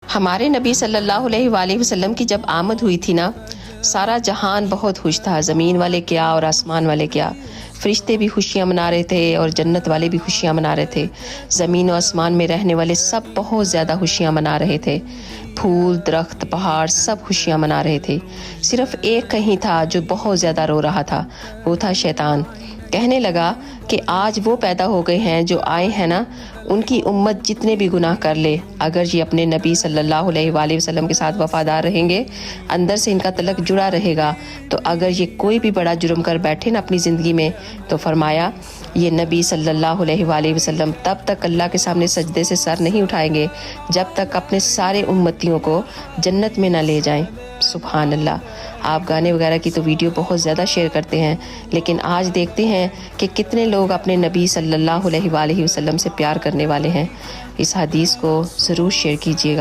हमारे नबी सल्लल्लाहु अलैहि वसल्लम की जब आमद हुई थी ना, सारा जहान बहुत खुश था। ज़मीन वाले क्या और आसमान वाले क्या, फरिश्ते भी खुशियाँ मना रहे थे और जन्नत वाले भी खुशियाँ मना रहे थे। ज़मीन और आसमान में रहने वाले सब बहुत ज़्यादा खुशियाँ मना रहे थे। फूल, दरख्त, पहाड़ सब खुशियाँ मना रहे थे। सिर्फ एक कहीं था जो बहुत ज़्यादा रो रहा था, वो था शैतान। कहने लगा कि आज वो पैदा हो गए हैं जो आए हैं ना, उनकी उम्मत जितने भी गुनाह कर ले, अगर ये अपने नबी सल्लल्लाहु अलैहि वसल्लम के साथ वफादार रहेंगे, अंदर से इनका तलक जुड़ा रहेगा, तो अगर ये कोई भी बड़ा जुर्म कर बैठे ना अपनी ज़िंदगी में, तो फरमाया ये नबी सल्लल्लाहु अलैहि वसल्लम तब तक अल्लाह के सामने सजदे से सर नहीं उठाएंगे जब तक अपने सारे उम्मतियों को जन्नत में ना ले जाएं। सुभान अल्लाह। आप गाने वगैरह की तो वीडियो बहुत ज़्यादा शेयर करते हैं, लेकिन आज देखते हैं कि कितने लोग अपने नबी सल्लल्लाहु अलैहि वसल्लम से प्यार करने वाले हैं। इस हदीस को ज़रूर शेयर कीजिएगा।